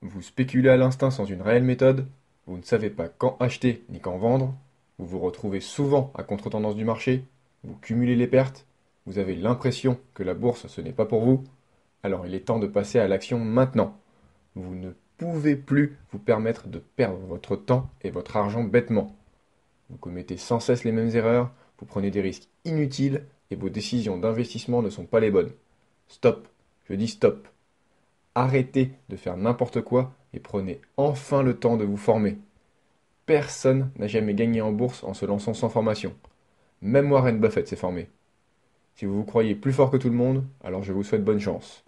Vous spéculez à l'instinct sans une réelle méthode, vous ne savez pas quand acheter ni quand vendre, vous vous retrouvez souvent à contre-tendance du marché, vous cumulez les pertes, vous avez l'impression que la bourse ce n'est pas pour vous, alors il est temps de passer à l'action maintenant. Vous ne pouvez plus vous permettre de perdre votre temps et votre argent bêtement. Vous commettez sans cesse les mêmes erreurs, vous prenez des risques inutiles et vos décisions d'investissement ne sont pas les bonnes. Stop, je dis stop. Arrêtez de faire n'importe quoi et prenez enfin le temps de vous former. Personne n'a jamais gagné en bourse en se lançant sans formation. Même Warren Buffett s'est formé. Si vous vous croyez plus fort que tout le monde, alors je vous souhaite bonne chance.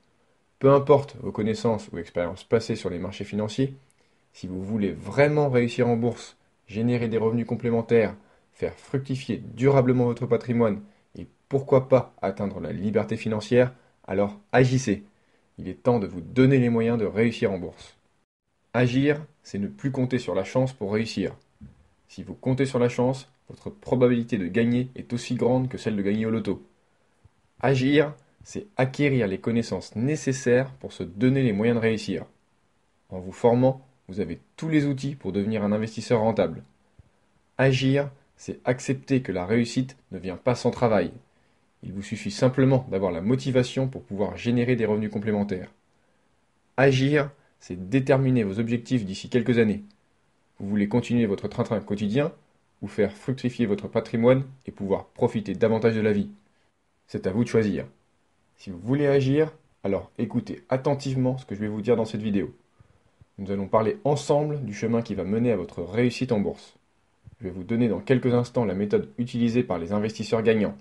Peu importe vos connaissances ou expériences passées sur les marchés financiers, si vous voulez vraiment réussir en bourse, générer des revenus complémentaires, faire fructifier durablement votre patrimoine et pourquoi pas atteindre la liberté financière, alors agissez. Il est temps de vous donner les moyens de réussir en bourse. Agir, c'est ne plus compter sur la chance pour réussir. Si vous comptez sur la chance, votre probabilité de gagner est aussi grande que celle de gagner au loto. Agir, c'est acquérir les connaissances nécessaires pour se donner les moyens de réussir. En vous formant, vous avez tous les outils pour devenir un investisseur rentable. Agir, c'est accepter que la réussite ne vient pas sans travail. Il vous suffit simplement d'avoir la motivation pour pouvoir générer des revenus complémentaires. Agir, c'est déterminer vos objectifs d'ici quelques années. Vous voulez continuer votre train-train quotidien ou faire fructifier votre patrimoine et pouvoir profiter davantage de la vie. C'est à vous de choisir. Si vous voulez agir, alors écoutez attentivement ce que je vais vous dire dans cette vidéo. Nous allons parler ensemble du chemin qui va mener à votre réussite en bourse. Je vais vous donner dans quelques instants la méthode utilisée par les investisseurs gagnants.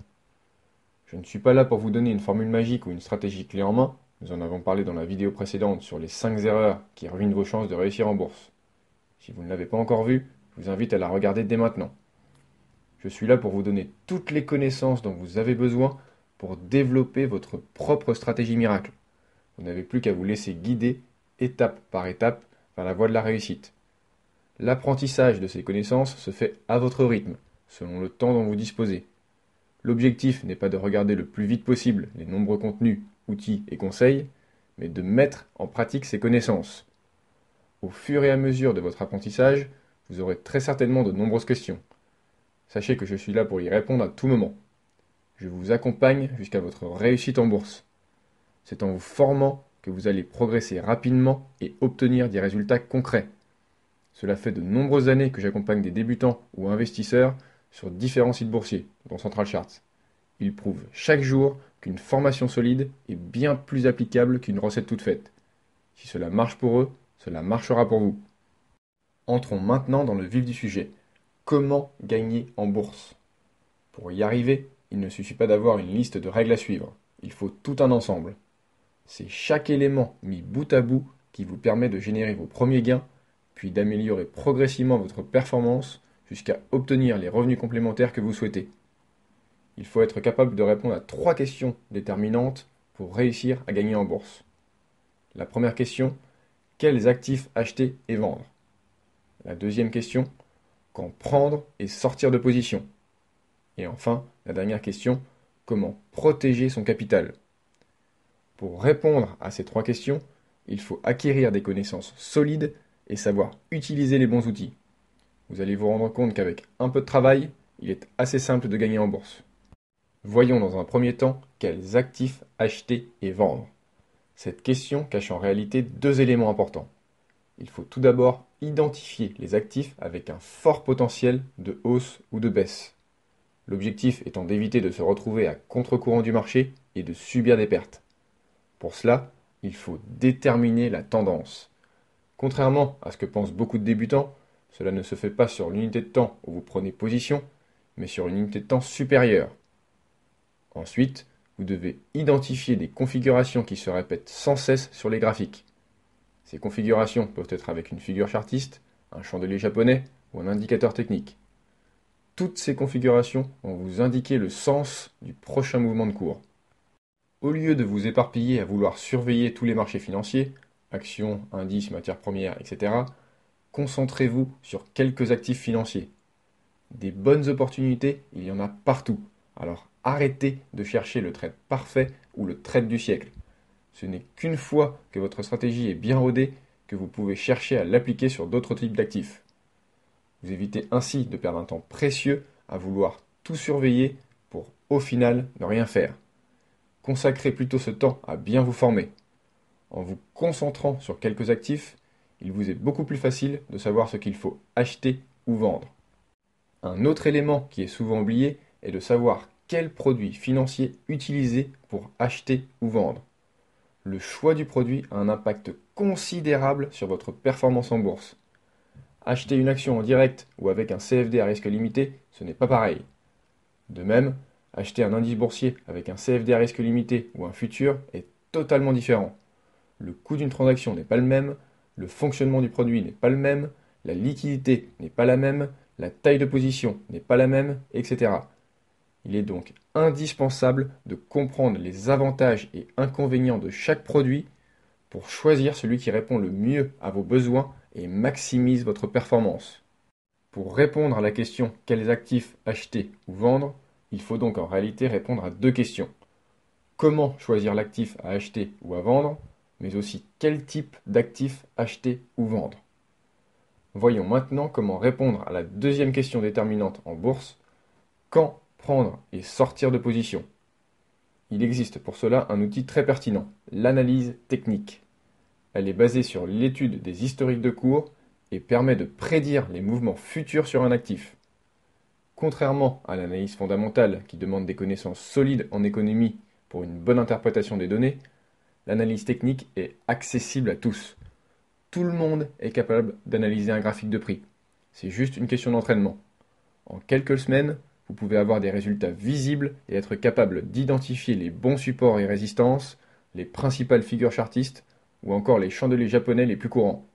Je ne suis pas là pour vous donner une formule magique ou une stratégie clé en main. Nous en avons parlé dans la vidéo précédente sur les 5 erreurs qui ruinent vos chances de réussir en bourse. Si vous ne l'avez pas encore vue, je vous invite à la regarder dès maintenant. Je suis là pour vous donner toutes les connaissances dont vous avez besoin pour développer votre propre stratégie miracle. Vous n'avez plus qu'à vous laisser guider étape par étape vers la voie de la réussite. L'apprentissage de ces connaissances se fait à votre rythme, selon le temps dont vous disposez. L'objectif n'est pas de regarder le plus vite possible les nombreux contenus, outils et conseils, mais de mettre en pratique ces connaissances. Au fur et à mesure de votre apprentissage, vous aurez très certainement de nombreuses questions. Sachez que je suis là pour y répondre à tout moment. Je vous accompagne jusqu'à votre réussite en bourse. C'est en vous formant que vous allez progresser rapidement et obtenir des résultats concrets. Cela fait de nombreuses années que j'accompagne des débutants ou investisseurs sur différents sites boursiers, dont Central Charts. Ils prouvent chaque jour qu'une formation solide est bien plus applicable qu'une recette toute faite. Si cela marche pour eux, cela marchera pour vous. Entrons maintenant dans le vif du sujet. Comment gagner en bourse? Pour y arriver, il ne suffit pas d'avoir une liste de règles à suivre. Il faut tout un ensemble. C'est chaque élément mis bout à bout qui vous permet de générer vos premiers gains, puis d'améliorer progressivement votre performance jusqu'à obtenir les revenus complémentaires que vous souhaitez. Il faut être capable de répondre à 3 questions déterminantes pour réussir à gagner en bourse. La première question, quels actifs acheter et vendre? La deuxième question, quand prendre et sortir de position? Et enfin, la dernière question, comment protéger son capital? Pour répondre à ces 3 questions, il faut acquérir des connaissances solides et savoir utiliser les bons outils. Vous allez vous rendre compte qu'avec un peu de travail, il est assez simple de gagner en bourse. Voyons dans un premier temps quels actifs acheter et vendre. Cette question cache en réalité 2 éléments importants. Il faut tout d'abord identifier les actifs avec un fort potentiel de hausse ou de baisse. L'objectif étant d'éviter de se retrouver à contre-courant du marché et de subir des pertes. Pour cela, il faut déterminer la tendance. Contrairement à ce que pensent beaucoup de débutants, cela ne se fait pas sur l'unité de temps où vous prenez position, mais sur une unité de temps supérieure. Ensuite, vous devez identifier des configurations qui se répètent sans cesse sur les graphiques. Ces configurations peuvent être avec une figure chartiste, un chandelier japonais ou un indicateur technique. Toutes ces configurations vont vous indiquer le sens du prochain mouvement de cours. Au lieu de vous éparpiller à vouloir surveiller tous les marchés financiers, actions, indices, matières premières, etc., concentrez-vous sur quelques actifs financiers. Des bonnes opportunités, il y en a partout. Alors arrêtez de chercher le trade parfait ou le trade du siècle. Ce n'est qu'une fois que votre stratégie est bien rodée que vous pouvez chercher à l'appliquer sur d'autres types d'actifs. Vous évitez ainsi de perdre un temps précieux à vouloir tout surveiller pour, au final, ne rien faire. Consacrez plutôt ce temps à bien vous former. En vous concentrant sur quelques actifs, il vous est beaucoup plus facile de savoir ce qu'il faut acheter ou vendre. Un autre élément qui est souvent oublié est de savoir quel produit financier utiliser pour acheter ou vendre. Le choix du produit a un impact considérable sur votre performance en bourse. Acheter une action en direct ou avec un CFD à risque limité, ce n'est pas pareil. De même, acheter un indice boursier avec un CFD à risque limité ou un futur est totalement différent. Le coût d'une transaction n'est pas le même, le fonctionnement du produit n'est pas le même, la liquidité n'est pas la même, la taille de position n'est pas la même, etc. Il est donc indispensable de comprendre les avantages et inconvénients de chaque produit pour choisir celui qui répond le mieux à vos besoins et maximise votre performance. Pour répondre à la question quels actifs acheter ou vendre, il faut donc en réalité répondre à deux questions. Comment choisir l'actif à acheter ou à vendre, mais aussi quel type d'actif acheter ou vendre. Voyons maintenant comment répondre à la deuxième question déterminante en bourse, quand prendre et sortir de position. Il existe pour cela un outil très pertinent, l'analyse technique. Elle est basée sur l'étude des historiques de cours et permet de prédire les mouvements futurs sur un actif. Contrairement à l'analyse fondamentale qui demande des connaissances solides en économie pour une bonne interprétation des données, l'analyse technique est accessible à tous. Tout le monde est capable d'analyser un graphique de prix. C'est juste une question d'entraînement. En quelques semaines, vous pouvez avoir des résultats visibles et être capable d'identifier les bons supports et résistances, les principales figures chartistes ou encore les chandeliers japonais les plus courants.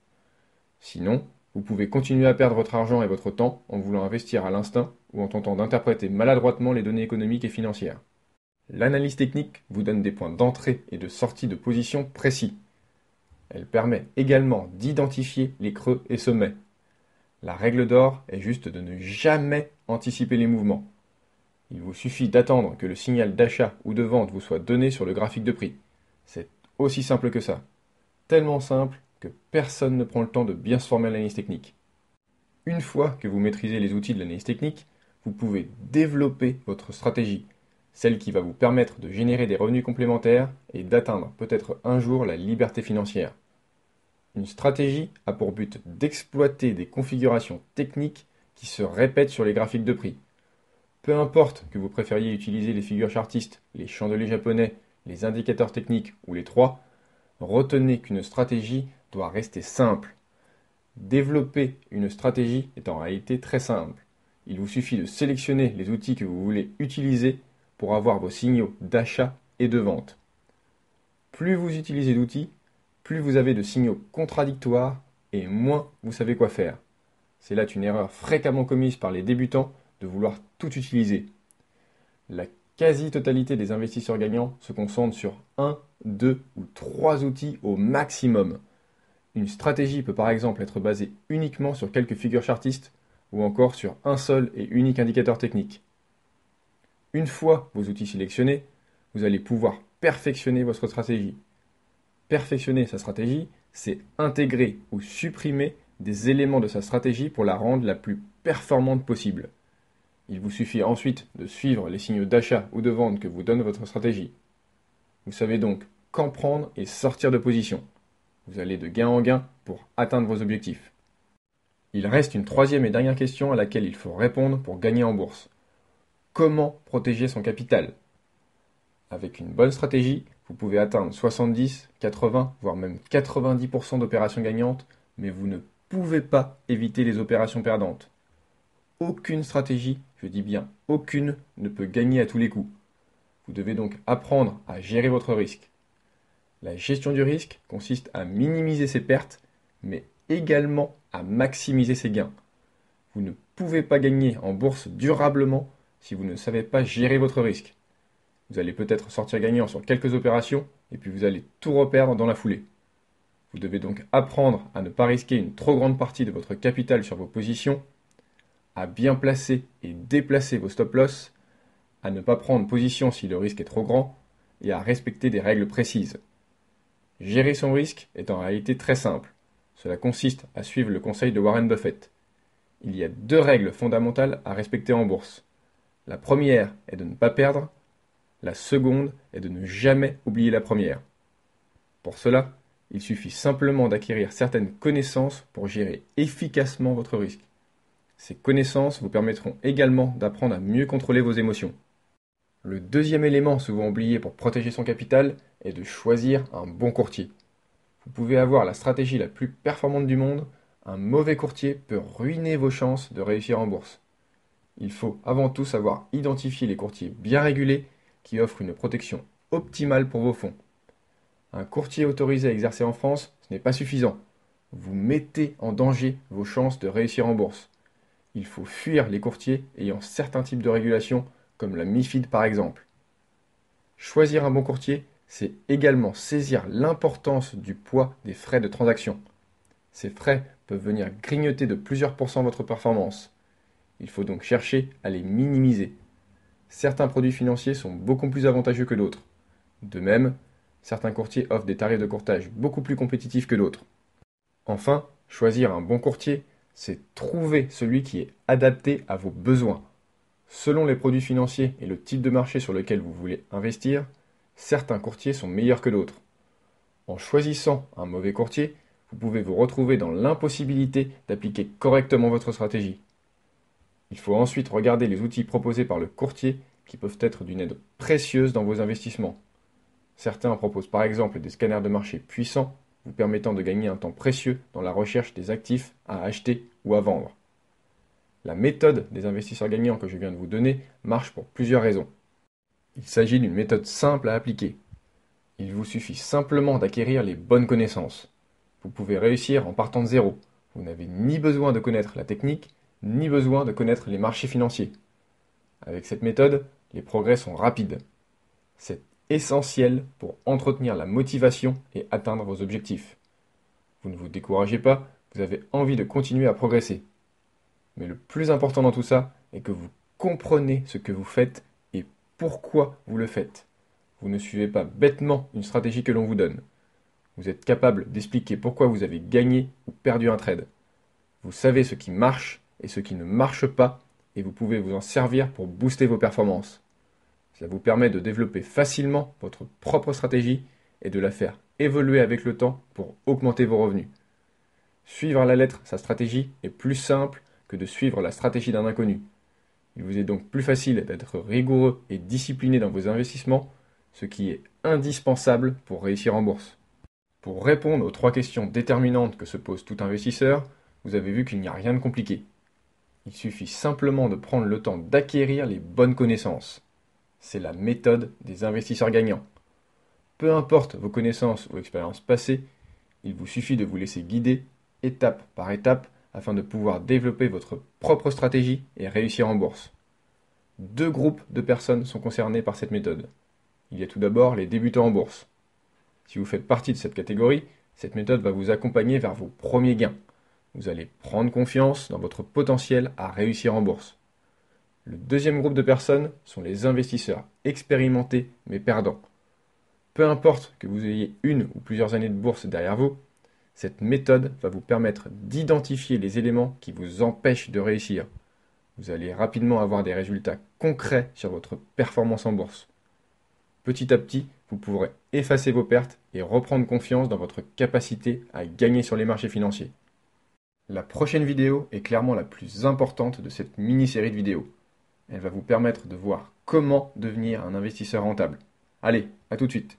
Sinon, vous pouvez continuer à perdre votre argent et votre temps en voulant investir à l'instinct ou en tentant d'interpréter maladroitement les données économiques et financières. L'analyse technique vous donne des points d'entrée et de sortie de position précis. Elle permet également d'identifier les creux et sommets. La règle d'or est juste de ne jamais anticiper les mouvements. Il vous suffit d'attendre que le signal d'achat ou de vente vous soit donné sur le graphique de prix. C'est aussi simple que ça. Tellement simple que personne ne prend le temps de bien se former à l'analyse technique. Une fois que vous maîtrisez les outils de l'analyse technique, vous pouvez développer votre stratégie, celle qui va vous permettre de générer des revenus complémentaires et d'atteindre peut-être un jour la liberté financière. Une stratégie a pour but d'exploiter des configurations techniques qui se répètent sur les graphiques de prix. Peu importe que vous préfériez utiliser les figures chartistes, les chandeliers japonais, les indicateurs techniques ou les trois, retenez qu'une stratégie doit rester simple. Développer une stratégie est en réalité très simple. Il vous suffit de sélectionner les outils que vous voulez utiliser pour avoir vos signaux d'achat et de vente. Plus vous utilisez d'outils, plus vous avez de signaux contradictoires et moins vous savez quoi faire. C'est là une erreur fréquemment commise par les débutants de vouloir tout utiliser. La quasi-totalité des investisseurs gagnants se concentrent sur un, deux ou trois outils au maximum. Une stratégie peut par exemple être basée uniquement sur quelques figures chartistes ou encore sur un seul et unique indicateur technique. Une fois vos outils sélectionnés, vous allez pouvoir perfectionner votre stratégie. Perfectionner sa stratégie, c'est intégrer ou supprimer des éléments de sa stratégie pour la rendre la plus performante possible. Il vous suffit ensuite de suivre les signaux d'achat ou de vente que vous donne votre stratégie. Vous savez donc quand prendre et sortir de position. Vous allez de gain en gain pour atteindre vos objectifs. Il reste une troisième et dernière question à laquelle il faut répondre pour gagner en bourse. Comment protéger son capital? Avec une bonne stratégie, vous pouvez atteindre 70, 80, voire même 90% d'opérations gagnantes, mais vous ne pouvez pas éviter les opérations perdantes. Aucune stratégie, je dis bien aucune, ne peut gagner à tous les coups. Vous devez donc apprendre à gérer votre risque. La gestion du risque consiste à minimiser ses pertes, mais également à maximiser ses gains. Vous ne pouvez pas gagner en bourse durablement si vous ne savez pas gérer votre risque. Vous allez peut-être sortir gagnant sur quelques opérations et puis vous allez tout reperdre dans la foulée. Vous devez donc apprendre à ne pas risquer une trop grande partie de votre capital sur vos positions, à bien placer et déplacer vos stop-loss, à ne pas prendre position si le risque est trop grand et à respecter des règles précises. Gérer son risque est en réalité très simple. Cela consiste à suivre le conseil de Warren Buffett. Il y a deux règles fondamentales à respecter en bourse. La première est de ne pas perdre, la seconde est de ne jamais oublier la première. Pour cela, il suffit simplement d'acquérir certaines connaissances pour gérer efficacement votre risque. Ces connaissances vous permettront également d'apprendre à mieux contrôler vos émotions. Le deuxième élément souvent oublié pour protéger son capital est de choisir un bon courtier. Vous pouvez avoir la stratégie la plus performante du monde, un mauvais courtier peut ruiner vos chances de réussir en bourse. Il faut avant tout savoir identifier les courtiers bien régulés qui offrent une protection optimale pour vos fonds. Un courtier autorisé à exercer en France, ce n'est pas suffisant. Vous mettez en danger vos chances de réussir en bourse. Il faut fuir les courtiers ayant certains types de régulation, comme la MiFID par exemple. Choisir un bon courtier, c'est également saisir l'importance du poids des frais de transaction. Ces frais peuvent venir grignoter de plusieurs pourcents votre performance. Il faut donc chercher à les minimiser. Certains produits financiers sont beaucoup plus avantageux que d'autres. De même, certains courtiers offrent des tarifs de courtage beaucoup plus compétitifs que d'autres. Enfin, choisir un bon courtier, c'est trouver celui qui est adapté à vos besoins. Selon les produits financiers et le type de marché sur lequel vous voulez investir, certains courtiers sont meilleurs que d'autres. En choisissant un mauvais courtier, vous pouvez vous retrouver dans l'impossibilité d'appliquer correctement votre stratégie. Il faut ensuite regarder les outils proposés par le courtier qui peuvent être d'une aide précieuse dans vos investissements. Certains proposent par exemple des scanners de marché puissants vous permettant de gagner un temps précieux dans la recherche des actifs à acheter ou à vendre. La méthode des investisseurs gagnants que je viens de vous donner marche pour plusieurs raisons. Il s'agit d'une méthode simple à appliquer. Il vous suffit simplement d'acquérir les bonnes connaissances. Vous pouvez réussir en partant de zéro. Vous n'avez ni besoin de connaître la technique, ni besoin de connaître les marchés financiers. Avec cette méthode, les progrès sont rapides. C'est essentiel pour entretenir la motivation et atteindre vos objectifs. Vous ne vous découragez pas, vous avez envie de continuer à progresser. Mais le plus important dans tout ça est que vous comprenez ce que vous faites et pourquoi vous le faites. Vous ne suivez pas bêtement une stratégie que l'on vous donne. Vous êtes capable d'expliquer pourquoi vous avez gagné ou perdu un trade. Vous savez ce qui marche et ce qui ne marche pas et vous pouvez vous en servir pour booster vos performances. Cela vous permet de développer facilement votre propre stratégie et de la faire évoluer avec le temps pour augmenter vos revenus. Suivre à la lettre sa stratégie est plus simple que de suivre la stratégie d'un inconnu. Il vous est donc plus facile d'être rigoureux et discipliné dans vos investissements, ce qui est indispensable pour réussir en bourse. Pour répondre aux 3 questions déterminantes que se pose tout investisseur, vous avez vu qu'il n'y a rien de compliqué. Il suffit simplement de prendre le temps d'acquérir les bonnes connaissances. C'est la méthode des investisseurs gagnants. Peu importe vos connaissances ou expériences passées, il vous suffit de vous laisser guider étape par étape afin de pouvoir développer votre propre stratégie et réussir en bourse. 2 groupes de personnes sont concernés par cette méthode. Il y a tout d'abord les débutants en bourse. Si vous faites partie de cette catégorie, cette méthode va vous accompagner vers vos premiers gains. Vous allez prendre confiance dans votre potentiel à réussir en bourse. Le deuxième groupe de personnes sont les investisseurs expérimentés mais perdants. Peu importe que vous ayez une ou plusieurs années de bourse derrière vous, cette méthode va vous permettre d'identifier les éléments qui vous empêchent de réussir. Vous allez rapidement avoir des résultats concrets sur votre performance en bourse. Petit à petit, vous pourrez effacer vos pertes et reprendre confiance dans votre capacité à gagner sur les marchés financiers. La prochaine vidéo est clairement la plus importante de cette mini-série de vidéos. Elle va vous permettre de voir comment devenir un investisseur rentable. Allez, à tout de suite.